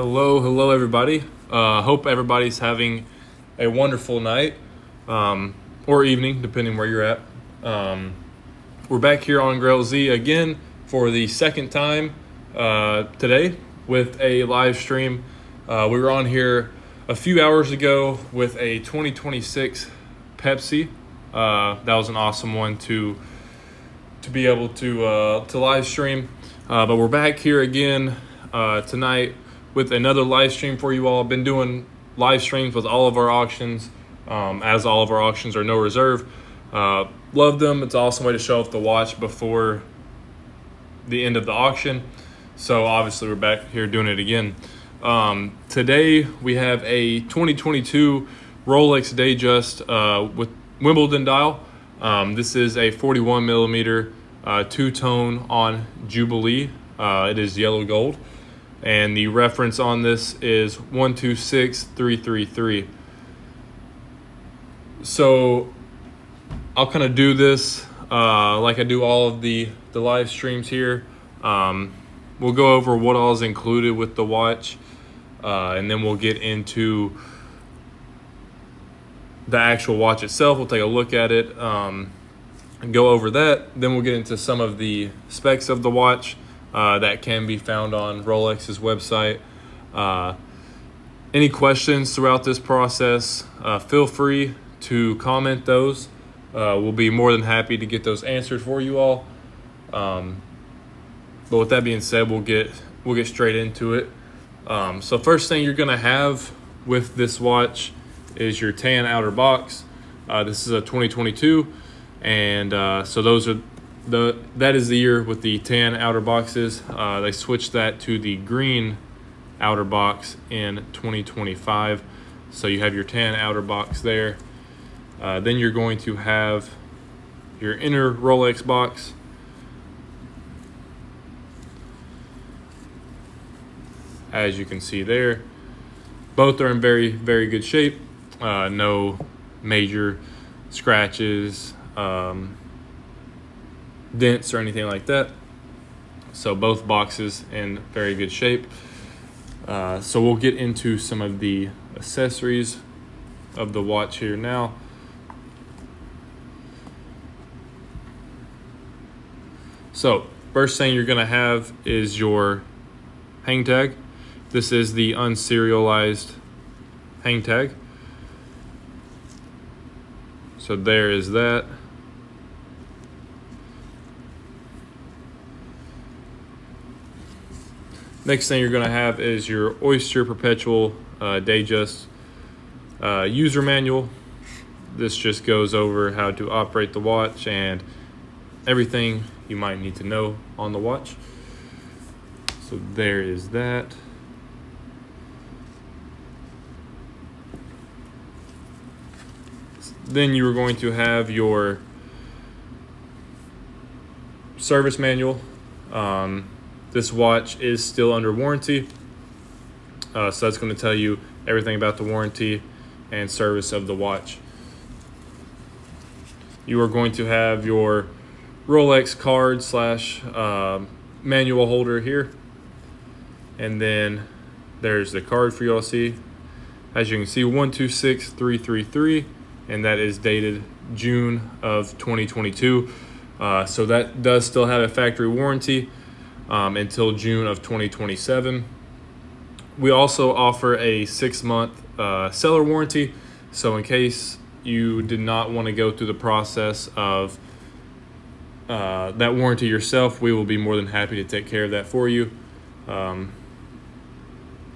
Hello, everybody. Hope everybody's having a wonderful night or evening, depending where you're at. We're back here on Grail Z again for the second time today with a live stream. We were on here a few hours ago with a 2026 Pepsi. That was an awesome one to be able to live stream. But we're back here again tonight with another live stream for you all. I've been doing live streams with all of our auctions, as all of our auctions are no reserve. Love them. It's an awesome way to show off the watch before the end of the auction. So obviously we're back here doing it again. Today we have a 2022 Rolex Datejust with Wimbledon dial. This is a 41 millimeter two-tone on Jubilee. It is yellow gold. And the reference on this is 126333. So I'll kind of do this like I do all of the live streams here. We'll go over what all is included with the watch, and then we'll get into the actual watch itself. We'll take a look at it and go over that. Then we'll get into some of the specs of the watch that can be found on Rolex's website. Any questions throughout this process, feel free to comment those. We'll be more than happy to get those answered for you all. But with that being said, we'll get straight into it. So first thing you're gonna have with this watch is your tan outer box. This is a 2022, and so those are that is the year with the tan outer boxes. They switched that to the green outer box in 2025. So you have your tan outer box there. Then you're going to have your inner Rolex box. As you can see there, both are in very, very good shape. No major scratches, dents or anything like that. So both boxes in very good shape. So we'll get into some of the accessories of the watch here now. So first thing you're gonna have is your hang tag. This is the unserialized hang tag. So there is that. Next thing you're going to have is your Oyster Perpetual Datejust user manual. This just goes over how to operate the watch and everything you might need to know on the watch. So there is that. Then you are going to have your service manual. This watch is still under warranty, so that's going to tell you everything about the warranty and service of the watch. You are going to have your Rolex card / manual holder here, and then there's the card for you all to see. As you can see, 126333, and that is dated June of 2022. So that does still have a factory warranty until June of 2027. We also offer a 6-month seller warranty. So in case you did not want to go through the process of that warranty yourself, we will be more than happy to take care of that for you. In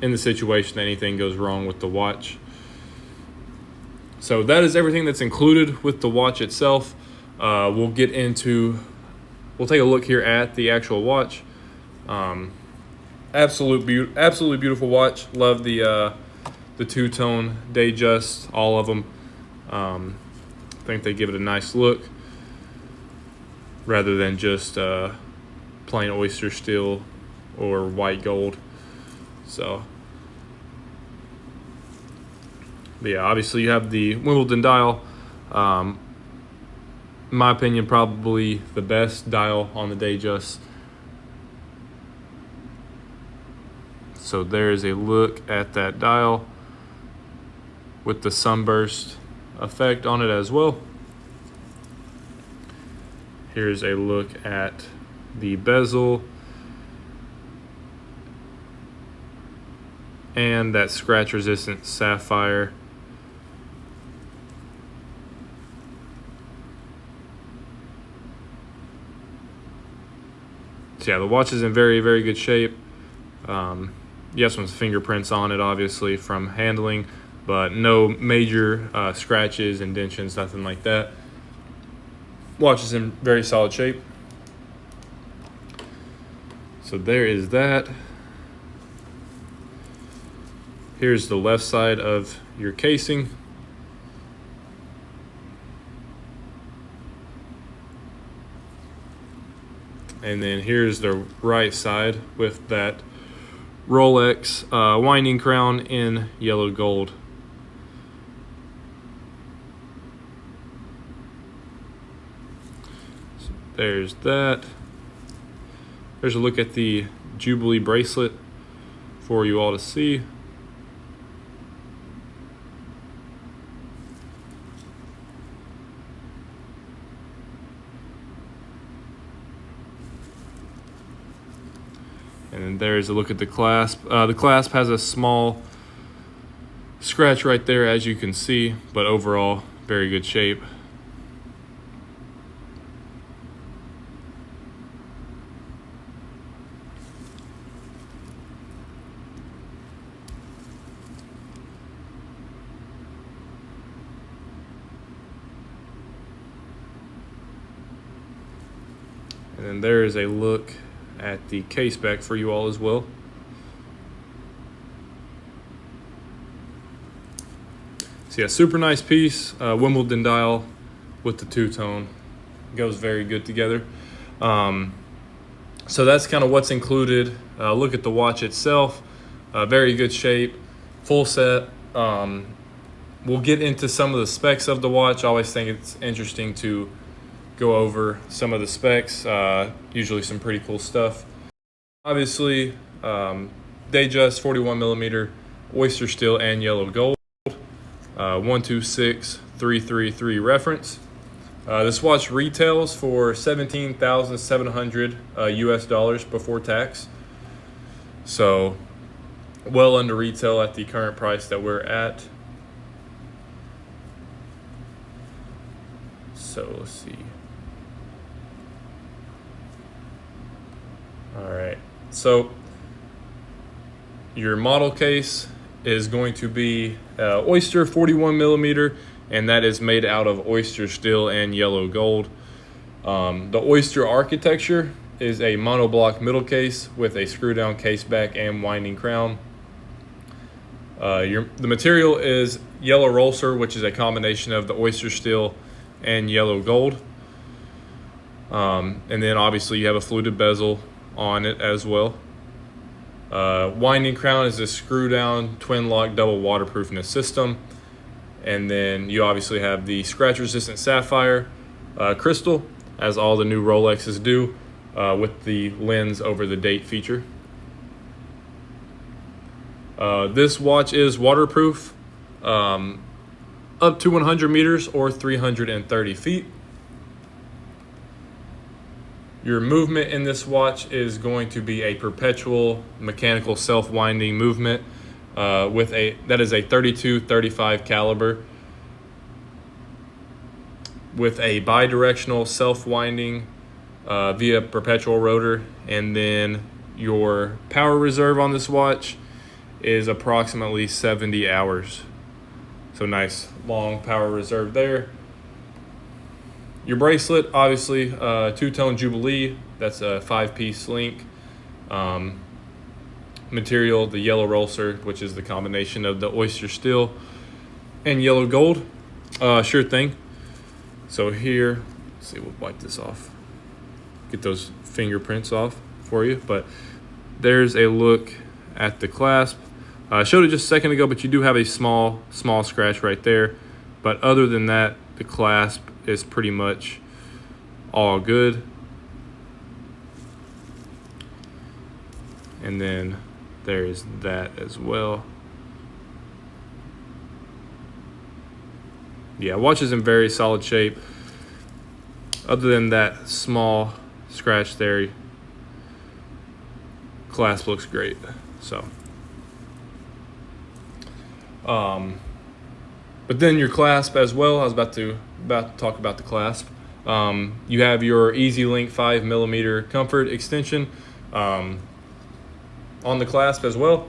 the situation that anything goes wrong with the watch. So that is everything that's included with the watch itself. We'll take a look here at the actual watch. Absolutely beautiful watch. Love the two-tone Datejust, all of them. I think they give it a nice look rather than just plain oyster steel or white gold. So, but yeah, obviously you have the Wimbledon dial. In my opinion, probably the best dial on the Datejust. So there's a look at that dial with the sunburst effect on it as well. Here's a look at the bezel and that scratch resistant sapphire. So yeah, the watch is in very, very good shape. You have some fingerprints on it, obviously, from handling, but no major scratches, indentions, nothing like that. Watch is in very solid shape. So there is that. Here's the left side of your casing. And then here's the right side with that Rolex winding crown in yellow gold. So there's that. There's a look at the Jubilee bracelet for you all to see. And then there's a look at the clasp. The clasp has a small scratch right there, as you can see, but overall, very good shape. And then there is a look at the case back for you all as well. So yeah, super nice piece. Wimbledon dial with the two-tone. Goes very good together. So that's kind of what's included. Look at the watch itself. Very good shape. Full set. We'll get into some of the specs of the watch. I always think it's interesting to go over some of the specs, usually some pretty cool stuff. Obviously, Datejust 41 millimeter oyster steel and yellow gold, 126333 reference. This watch retails for $17,700 US dollars before tax. So well under retail at the current price that we're at. So let's see. All right, so your model case is going to be oyster 41 millimeter, and that is made out of oyster steel and yellow gold. The oyster architecture is a monoblock middle case with a screw down case back and winding crown. The material is yellow Rolex, which is a combination of the oyster steel and yellow gold. And then obviously you have a fluted bezel on it as well. Winding crown is a screw down twin lock double waterproofness system. And then you obviously have the scratch resistant sapphire crystal, as all the new Rolexes do, with the lens over the date feature. This watch is waterproof up to 100 meters or 330 feet. Your movement in this watch is going to be a perpetual mechanical self-winding movement that is a 32-35 caliber with a bidirectional self-winding via perpetual rotor. And then your power reserve on this watch is approximately 70 hours. So nice long power reserve there. Your bracelet, obviously, two-tone Jubilee. That's a 5-piece link. Material, the yellow Rolex, which is the combination of the oyster steel and yellow gold. Sure thing. So here, let's see, we'll wipe this off. Get those fingerprints off for you. But there's a look at the clasp. I showed it just a second ago, but you do have a small scratch right there. But other than that, the clasp is pretty much all good. And then There's that as well. Yeah, watch is in very solid shape. Other than that small scratch there, clasp looks great. So, but then your clasp as well. I was about to talk about the clasp. You have your Easy Link 5mm comfort extension on the clasp as well,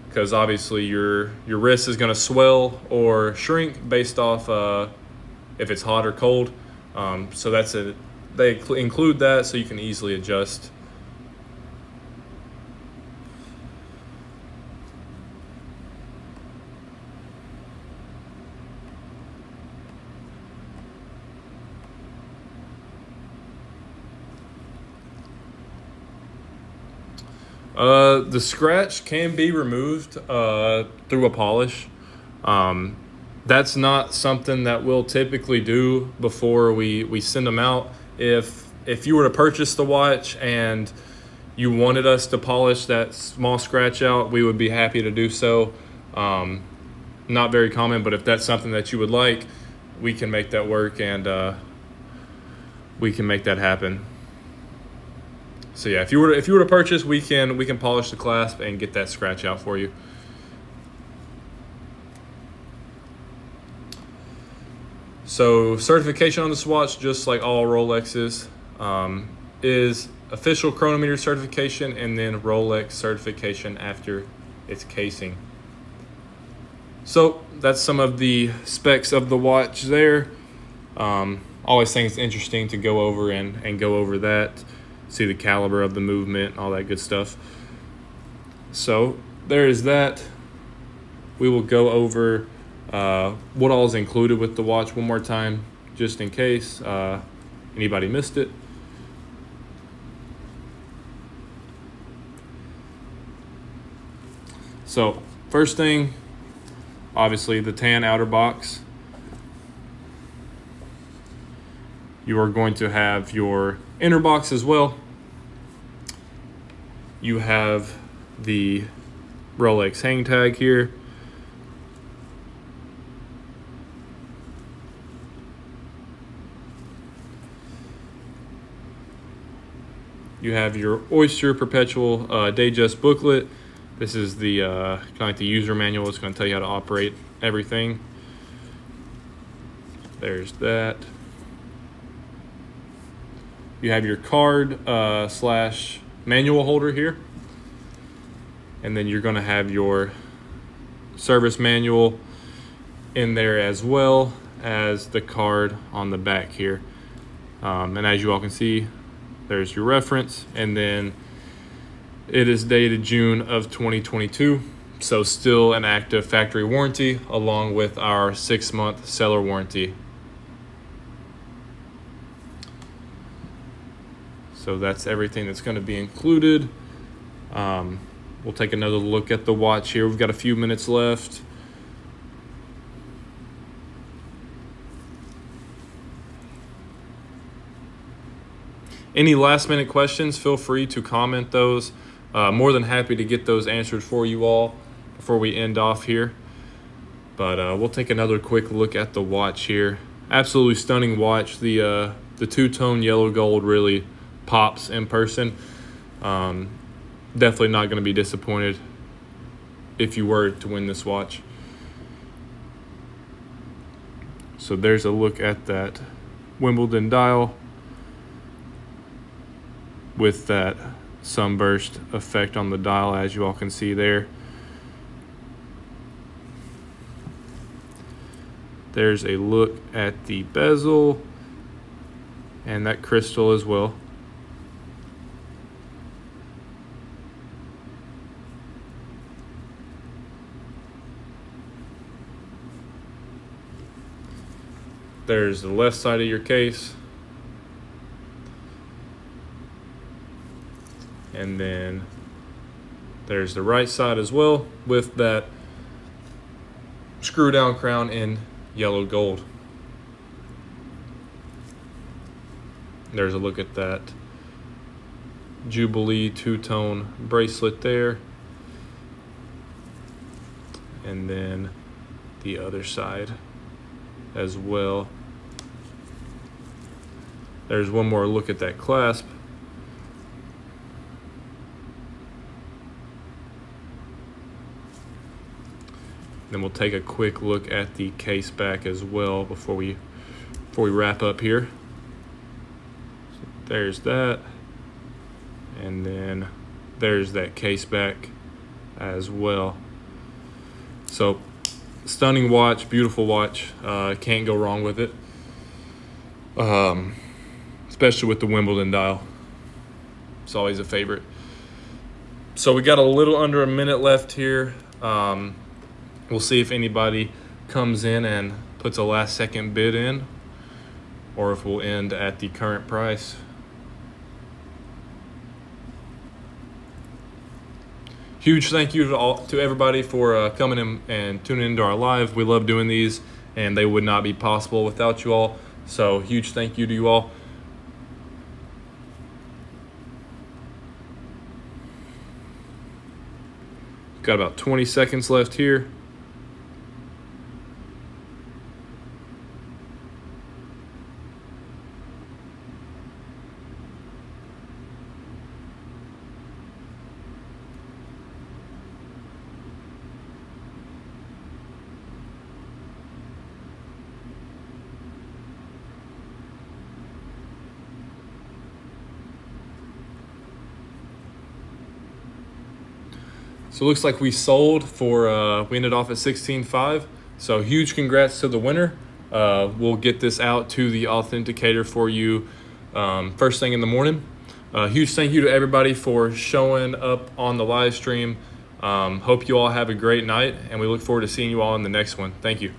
because obviously your wrist is going to swell or shrink based off if it's hot or cold. So they include that so you can easily adjust. The scratch can be removed through a polish. That's not something that we'll typically do before we send them out. If you were to purchase the watch and you wanted us to polish that small scratch out, we would be happy to do so. Not very common, but if that's something that you would like, we can make that work, and we can make that happen. So yeah, if you were to purchase, we can polish the clasp and get that scratch out for you. So certification on this watch, just like all Rolexes, is official chronometer certification and then Rolex certification after its casing. So that's some of the specs of the watch there. Always think it's interesting to go over and go over that. See the caliber of the movement, all that good stuff. So there is that. We will go over what all is included with the watch one more time, just in case anybody missed it. So first thing, obviously the tan outer box. You are going to have your inner box as well. You have the Rolex hang tag here. You have your Oyster Perpetual Datejust booklet. This is the kind of like the user manual. It's going to tell you how to operate everything. There's that. You have your card slash manual holder here. And then you're going to have your service manual in there, as well as the card on the back here. And as you all can see, there's your reference. And then it is dated June of 2022. So still an active factory warranty, along with our 6-month seller warranty. So that's everything that's going to be included. We'll take another look at the watch here. We've got a few minutes left. Any last minute questions, feel free to comment those. More than happy to get those answered for you all before we end off here. But we'll take another quick look at the watch here. Absolutely stunning watch. The two-tone yellow gold really pops in person. Definitely not going to be disappointed if you were to win this watch. So there's a look at that Wimbledon dial with that sunburst effect on the dial, as you all can see there. There's a look at the bezel and that crystal as well. There's the left side of your case. And then there's the right side as well, with that screw down crown in yellow gold. There's a look at that Jubilee two-tone bracelet there. and then the other side as well. There's one more look at that clasp. Then we'll take a quick look at the case back as well before we wrap up here. So there's that. And then there's that case back as well. So stunning watch, beautiful watch. Can't go wrong with it. Especially with the Wimbledon dial. It's always a favorite. So we got a little under a minute left here. We'll see if anybody comes in and puts a last second bid in, or if we'll end at the current price. Huge thank you to everybody for coming in and tuning into our live. We love doing these, and they would not be possible without you all. So huge thank you to you all. Got about 20 seconds left here. So it looks like we sold for, we ended off at 16.5. So huge congrats to the winner. We'll get this out to the authenticator for you first thing in the morning. Huge thank you to everybody for showing up on the live stream. Hope you all have a great night, and we look forward to seeing you all in the next one. Thank you.